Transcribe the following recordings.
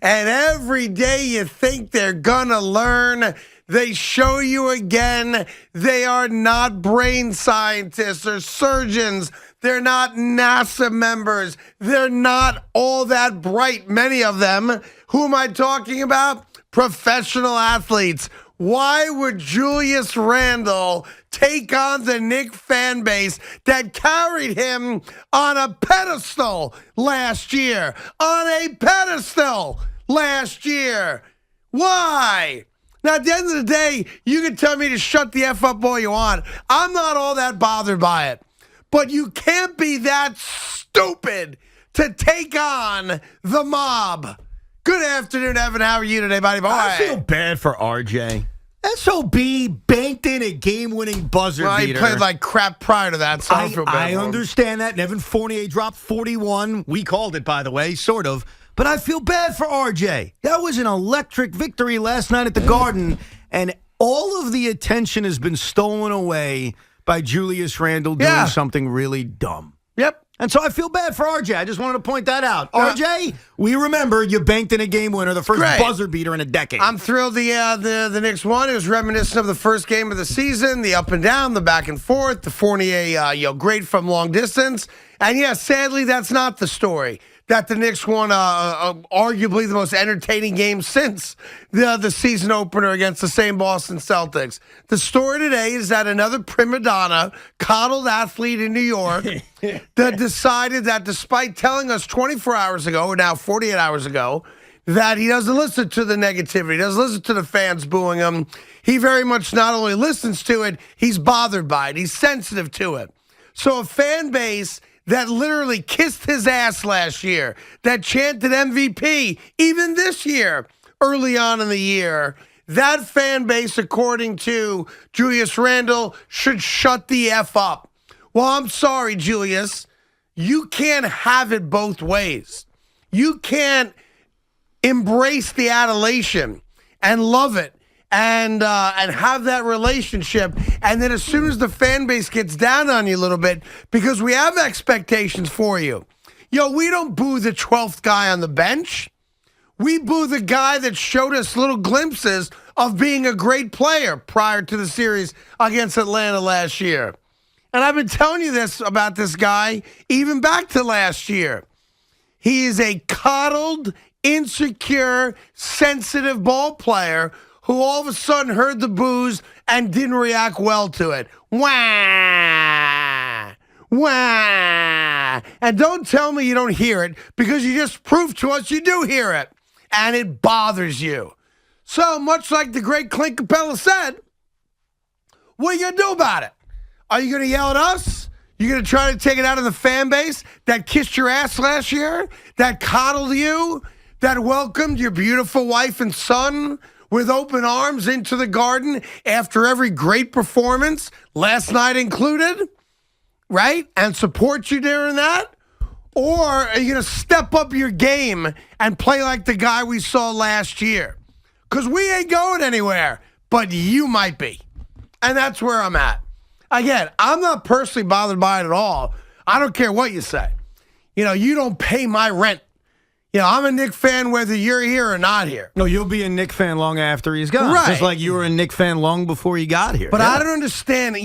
and every day you think they're going to learn, they show you again they are not brain scientists or surgeons. They're not NASA members. They're not all that bright, many of them. Who am I talking about? Professional athletes. Why would Julius Randle take on the Knick fan base that carried him on a pedestal last year? On a pedestal last year. Why? Now, at the end of the day, you can tell me to shut the F up all you want. I'm not all that bothered by it. But you can't be that stupid to take on the mob. Good afternoon, Evan. How are you today, buddy? Boy. I feel bad for RJ. SOB banked in a game-winning buzzer beater. He played like crap prior to that, so I don't feel bad I for him. understand that. And Evan Fournier dropped 41. We called it, by the way, sort of. But I feel bad for RJ. That was an electric victory last night at the Garden, and all of the attention has been stolen away by Julius Randle doing something really dumb. Yep. And so I feel bad for RJ. I just wanted to point that out. RJ, we remember you banked in a game winner, the first buzzer beater in a decade. I'm thrilled the Knicks won. It was reminiscent of the first game of the season, the up and down, the back and forth, the Fournier, great from long distance. And sadly, that's not the story. That the Knicks won arguably the most entertaining game since the season opener against the same Boston Celtics. The story today is that another prima donna, coddled athlete in New York that decided that despite telling us 24 hours ago, or now 48 hours ago, that he doesn't listen to the negativity, doesn't listen to the fans booing him, he very much not only listens to it, he's bothered by it. He's sensitive to it. So a fan base that literally kissed his ass last year, that chanted MVP, even this year, early on in the year, that fan base, according to Julius Randle, should shut the F up. Well, I'm sorry, Julius. You can't have it both ways. You can't embrace the adulation and love it and have that relationship, and then as soon as the fan base gets down on you a little bit, because we have expectations for you. We don't boo the 12th guy on the bench. We boo the guy that showed us little glimpses of being a great player prior to the series against Atlanta last year. And I've been telling you this about this guy even back to last year. He is a coddled, insecure, sensitive ball player who all of a sudden heard the boos and didn't react well to it. Wah! Wah! And don't tell me you don't hear it, because you just proved to us you do hear it. And it bothers you. So much like the great Clint Capella said, what are you going to do about it? Are you going to yell at us? You're going to try to take it out of the fan base that kissed your ass last year, that coddled you, that welcomed your beautiful wife and son with open arms into the Garden after every great performance, last night included, right? And support you during that? Or are you going to step up your game and play like the guy we saw last year? Because we ain't going anywhere, but you might be. And that's where I'm at. Again, I'm not personally bothered by it at all. I don't care what you say. You don't pay my rent. I'm a Knick fan whether you're here or not here. No, you'll be a Knick fan long after he's gone. Right. Just like you were a Knick fan long before he got here. But I don't understand.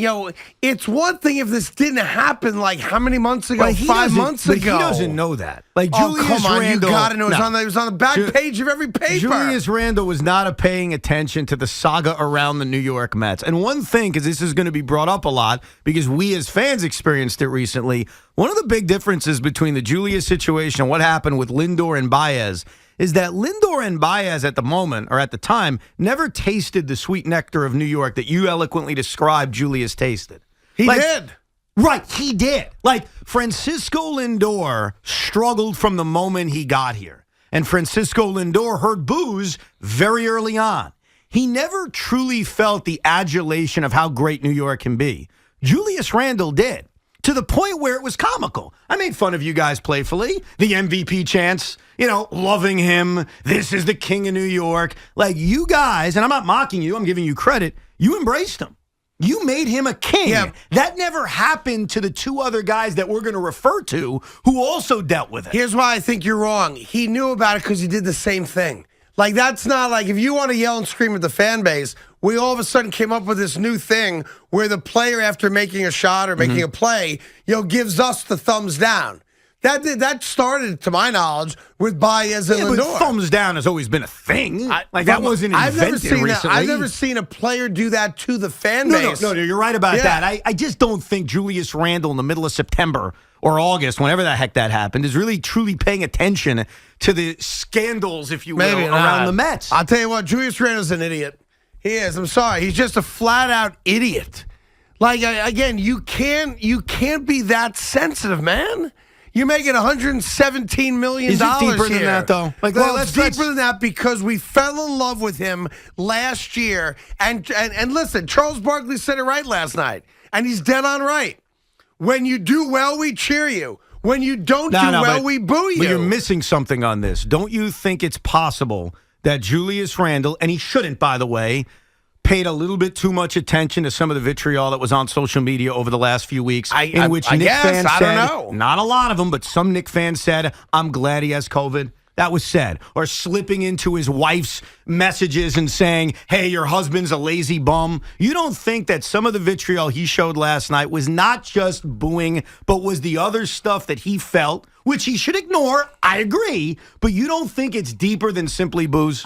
It's one thing if this didn't happen like how many months ago? 5 months ago. But he doesn't know that. Like Julius come on, Randle, you got to know. It was on the back page of every paper. Julius Randle was not paying attention to the saga around the New York Mets. And one thing, because this is going to be brought up a lot, because we as fans experienced it recently, one of the big differences between the Julius situation and what happened with Lindor and Baez is that Lindor and Baez at the moment, or at the time, never tasted the sweet nectar of New York that you eloquently described Julius tasted. He did. Right, he did. Like, Francisco Lindor struggled from the moment he got here. And Francisco Lindor heard boos very early on. He never truly felt the adulation of how great New York can be. Julius Randle did, to the point where it was comical. I made fun of you guys playfully. The MVP chants, loving him. This is the king of New York. Like, you guys, and I'm not mocking you, I'm giving you credit, you embraced him. You made him a king. Yeah. That never happened to the two other guys that we're going to refer to who also dealt with it. Here's why I think you're wrong. He knew about it because he did the same thing. Like, that's not like if you want to yell and scream at the fan base, we all of a sudden came up with this new thing where the player, after making a shot or making a play, gives us the thumbs down. That started, to my knowledge, with Baez and Lindor. But thumbs down has always been a thing. That wasn't invented recently. I've never seen a player do that to the fan base. No, you're right about that. I just don't think Julius Randle in the middle of September or August, whenever the heck that happened, is really truly paying attention to the scandals, if you will, around the Mets. I'll tell you what, Julius Randle's an idiot. He is. I'm sorry. He's just a flat-out idiot. Like, again, you can't be that sensitive, man. You're making $117 million Is it deeper here. than that, though? It's deeper than that because we fell in love with him last year. And listen, Charles Barkley said it right last night, and he's dead on right. When you do well, we cheer you. When you don't do well, we boo you. But you're missing something on this. Don't you think it's possible that Julius Randle, and he shouldn't, by the way, paid a little bit too much attention to some of the vitriol that was on social media over the last few weeks, in which Knick fans said, don't know. Not a lot of them, but some Knick fans said, I'm glad he has COVID. That was said. Or slipping into his wife's messages and saying, hey, your husband's a lazy bum. You don't think that some of the vitriol he showed last night was not just booing, but was the other stuff that he felt, which he should ignore. I agree. But you don't think it's deeper than simply booze?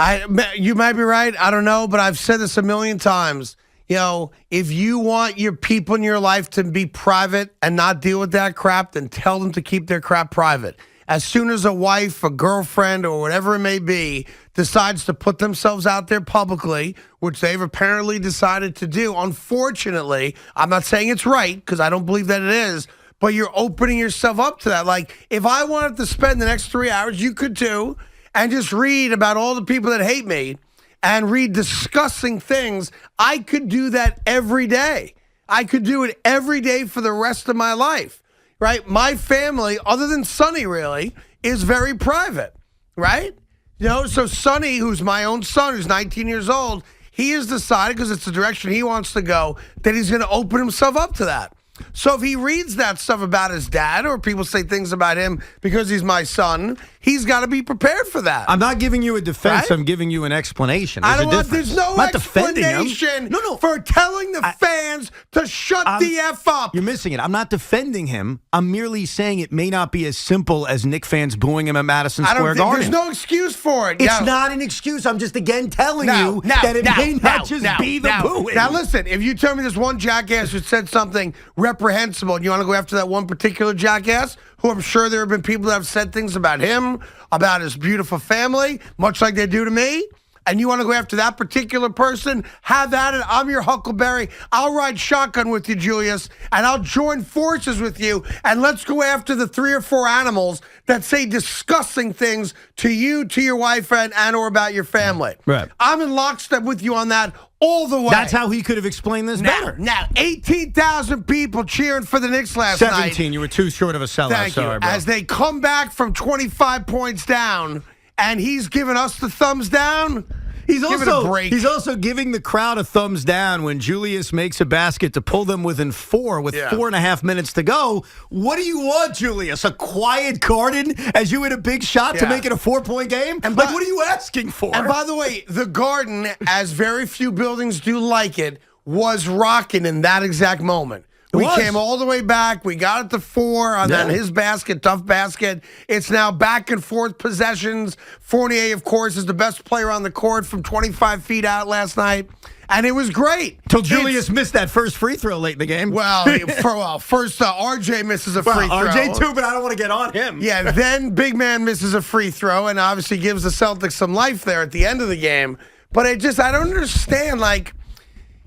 You might be right. I don't know, but I've said this a million times. If you want your people in your life to be private and not deal with that crap, then tell them to keep their crap private. As soon as a wife, a girlfriend, or whatever it may be decides to put themselves out there publicly, which they've apparently decided to do, unfortunately, I'm not saying it's right because I don't believe that it is, but you're opening yourself up to that. Like, if I wanted to spend the next 3 hours, you could too, and just read about all the people that hate me and read disgusting things, I could do that every day. I could do it every day for the rest of my life. Right? My family, other than Sonny, really, is very private, right? So Sonny, who's my own son, who's 19 years old, he has decided, because it's the direction he wants to go, that he's going to open himself up to that. So if he reads that stuff about his dad, or people say things about him because he's my son, he's got to be prepared for that. I'm not giving you a defense. Right? I'm giving you an explanation. There's no explanation for telling the fans to shut the F up. You're missing it. I'm not defending him. I'm merely saying it may not be as simple as Knick fans booing him at Madison Square Garden. There's no excuse for it. It's not an excuse. I'm just, again, telling you that it may not just be the booing. Now, listen, if you tell me there's one jackass who said something reprehensible and you want to go after that one particular jackass, who I'm sure there have been people that have said things about him, about his beautiful family, much like they do to me, and you want to go after that particular person, have at it. I'm your Huckleberry. I'll ride shotgun with you, Julius, and I'll join forces with you, and let's go after the 3 or 4 animals that say disgusting things to you, to your wife, and or about your family. Right. I'm in lockstep with you on that all the way. That's how he could have explained this better. Now, 18,000 people cheering for the Knicks last night. 17. You were too short of a sellout. Thank you. Sorry, bro. As they come back from 25 points down, and he's giving us the thumbs down. Give it a break. He's also giving the crowd a thumbs down when Julius makes a basket to pull them within 4 with 4.5 minutes to go. What do you want, Julius? A quiet Garden as you hit a big shot to make it a 4-point game? And what are you asking for? And by the way, the Garden, as very few buildings do like it, was rocking in that exact moment. We came all the way back. We got it to 4 on that his basket, tough basket. It's now back and forth possessions. Fournier, of course, is the best player on the court from 25 feet out last night. And it was great. Till Julius missed that first free throw late in the game. First RJ misses a free throw. RJ too, but I don't want to get on him. Yeah, then big man misses a free throw and obviously gives the Celtics some life there at the end of the game. But I don't understand,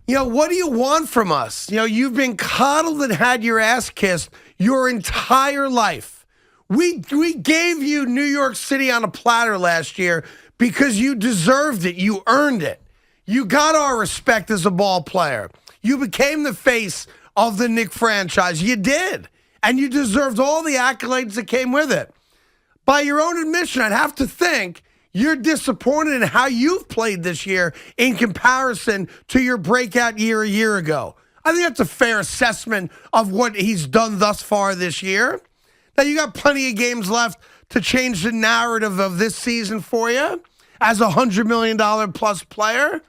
what do you want from us? You've been coddled and had your ass kissed your entire life. We gave you New York City on a platter last year because you deserved it. You earned it. You got our respect as a ball player. You became the face of the Knick franchise. You did. And you deserved all the accolades that came with it. By your own admission, I'd have to think you're disappointed in how you've played this year in comparison to your breakout year a year ago. I think that's a fair assessment of what he's done thus far this year. Now, you got plenty of games left to change the narrative of this season for you as a $100 million plus player.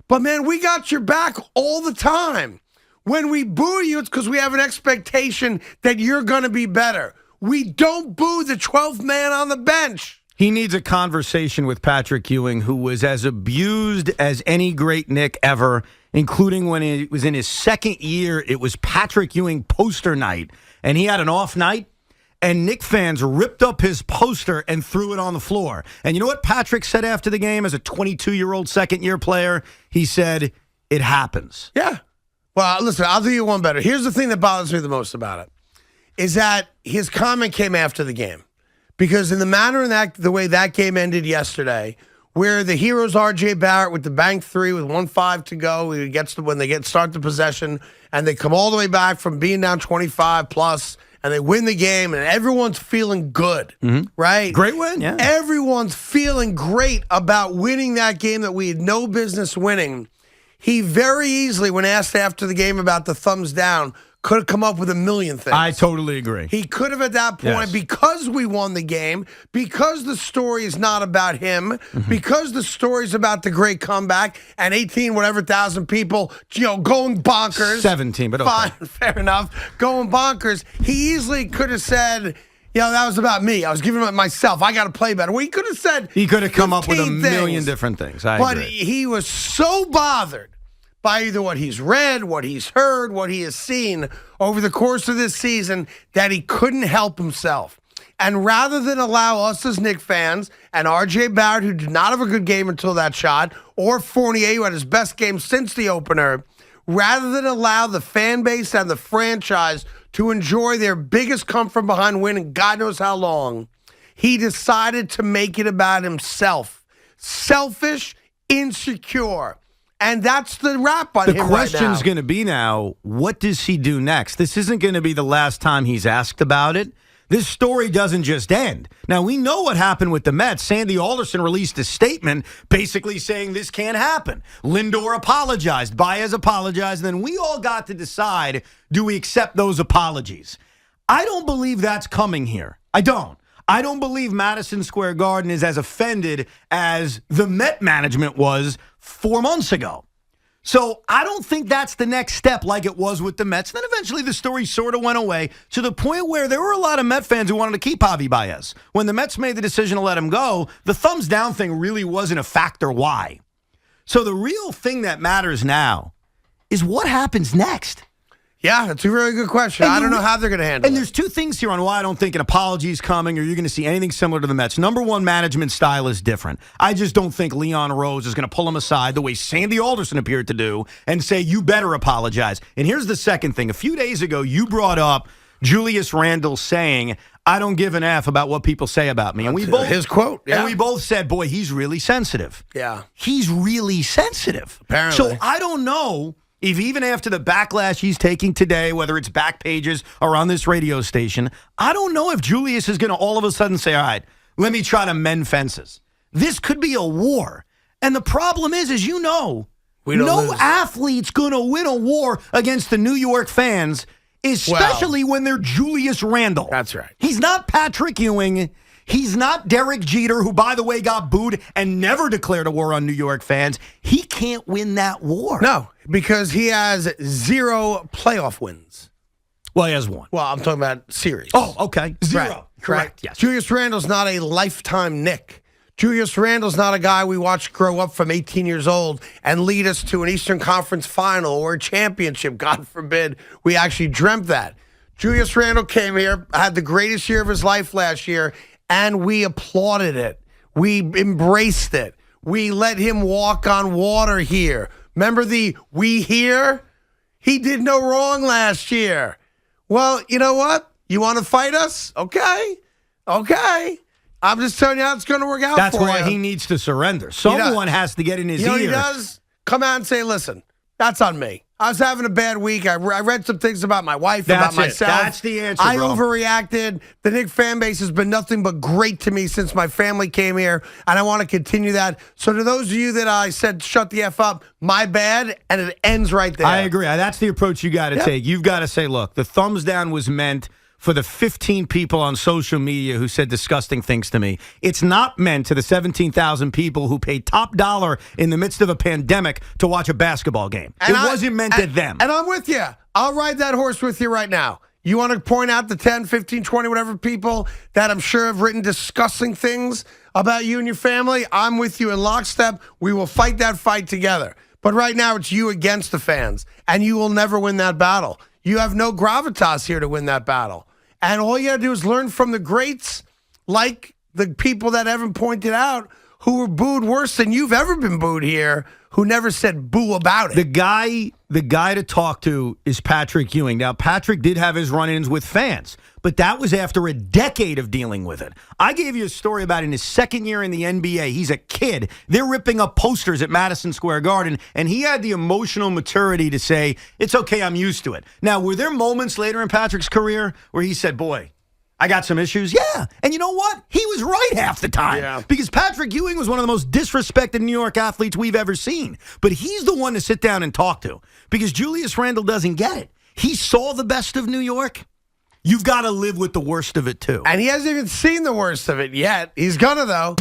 But, man, we got your back all the time. When we boo you, it's because we have an expectation that you're going to be better. We don't boo the 12th man on the bench. He needs a conversation with Patrick Ewing, who was as abused as any great Knick ever, including when he was in his second year. It was Patrick Ewing poster night, and he had an off night, and Knick fans ripped up his poster and threw it on the floor. And you know what Patrick said after the game as a 22-year-old second-year player? He said, it happens. Yeah. Well, listen, I'll do you one better. Here's the thing that bothers me the most about it, is that his comment came after the game. Because in the manner and the way that game ended yesterday, where the heroes R.J. Barrett with the bank three with 1:05 to go, when they start the possession, and they come all the way back from being down 25 plus, and they win the game, and everyone's feeling good, right? Great win, yeah. Everyone's feeling great about winning that game that we had no business winning. He very easily, when asked after the game about the thumbs down, could have come up with a million things. I totally agree. He could have at that point, because we won the game, because the story is not about him, because the story is about the great comeback and 18,000 people, going bonkers. 17, but okay. Fine, fair enough. Going bonkers. He easily could have said, that was about me. I was giving it myself. I got to play better. Well, he could have said He could have come up with a 15 million things. different things. But agree. he was so bothered by either what he's read, what he's heard, what he has seen over the course of this season that he couldn't help himself. And rather than allow us as Knick fans and R.J. Barrett, who did not have a good game until that shot, or Fournier, who had his best game since the opener, rather than allow the fan base and the franchise to enjoy their biggest come from behind win in God knows how long, he decided to make it about himself. Selfish, insecure. And that's the rap on him right now. The question's going to be now, what does he do next? This isn't going to be the last time he's asked about it. This story doesn't just end. Now, we know what happened with the Mets. Sandy Alderson released a statement basically saying this can't happen. Lindor apologized. Baez apologized. And then we all got to decide, do we accept those apologies? I don't believe that's coming here. I don't. I don't believe Madison Square Garden is as offended as the Met management was 4 months ago. So I don't think that's the next step like it was with the Mets. Then eventually the story sort of went away to the point where there were a lot of Met fans who wanted to keep Javi Baez. When the Mets made the decision to let him go, the thumbs down thing really wasn't a factor why. So the real thing that matters now is what happens next. Yeah, that's a really good question. I don't know how they're going to handle it. And there's two things here on why I don't think an apology is coming or you're going to see anything similar to the Mets. Number one, management style is different. I just don't think Leon Rose is going to pull him aside the way Sandy Alderson appeared to do and say, you better apologize. And here's the second thing. A few days ago, you brought up Julius Randle saying, I don't give an F about what people say about me. And we both, his quote, yeah. And we both said, boy, he's really sensitive. Yeah. He's really sensitive. Apparently. So I don't know if even after the backlash he's taking today, whether it's back pages or on this radio station, I don't know if Julius is going to all of a sudden say, all right, let me try to mend fences. This could be a war. And the problem is, as you know, no athlete's going to win a war against the New York fans, especially when they're Julius Randle. That's right. He's not Patrick Ewing. He's not Derek Jeter, who, by the way, got booed and never declared a war on New York fans. He can't win that war. No, because he has 0 playoff wins. Well, he has 1. Well, I'm talking about series. Oh, okay. 0. Right. Correct. Yes. Julius Randle's not a lifetime Knick. Julius Randle's not a guy we watched grow up from 18 years old and lead us to an Eastern Conference final or a championship. God forbid we actually dreamt that. Julius Randle came here, had the greatest year of his life last year, and we applauded it. We embraced it. We let him walk on water here. Remember the we here? He did no wrong last year. Well, you know what? You want to fight us? Okay. I'm just telling you how it's going to work out That's for you. why he needs to surrender. Someone has to get in his ear. You know what he does? Come out and say, listen, that's on me. I was having a bad week. I read some things about my wife, about myself. That's the answer, I bro. overreacted. The Knicks fan base has been nothing but great to me since my family came here, and I want to continue that. So to those of you that I said shut the F up, my bad, and it ends right there. I agree. That's the approach you got to take. You've got to say, look, the thumbs down was meant for the 15 people on social media who said disgusting things to me. It's not meant to the 17,000 people who paid top dollar in the midst of a pandemic to watch a basketball game. It wasn't meant to them. And I'm with you. I'll ride that horse with you right now. You want to point out the 10, 15, 20, whatever people that I'm sure have written disgusting things about you and your family? I'm with you in lockstep. We will fight that fight together. But right now, it's you against the fans, and you will never win that battle. You have no gravitas here to win that battle. And all you got to do is learn from the greats, like the people that Evan pointed out, who were booed worse than you've ever been booed here, who never said boo about it. The guy to talk to is Patrick Ewing. Now, Patrick did have his run-ins with fans, but that was after a decade of dealing with it. I gave you a story about in his second year in the NBA. He's a kid. They're ripping up posters at Madison Square Garden, and he had the emotional maturity to say, it's okay, I'm used to it. Now, were there moments later in Patrick's career where he said, boy, I got some issues? Yeah. And you know what? He was right half the time. Yeah. Because Patrick Ewing was one of the most disrespected New York athletes we've ever seen. But he's the one to sit down and talk to. Because Julius Randle doesn't get it. He saw the best of New York. You've got to live with the worst of it, too. And he hasn't even seen the worst of it yet. He's gonna, though.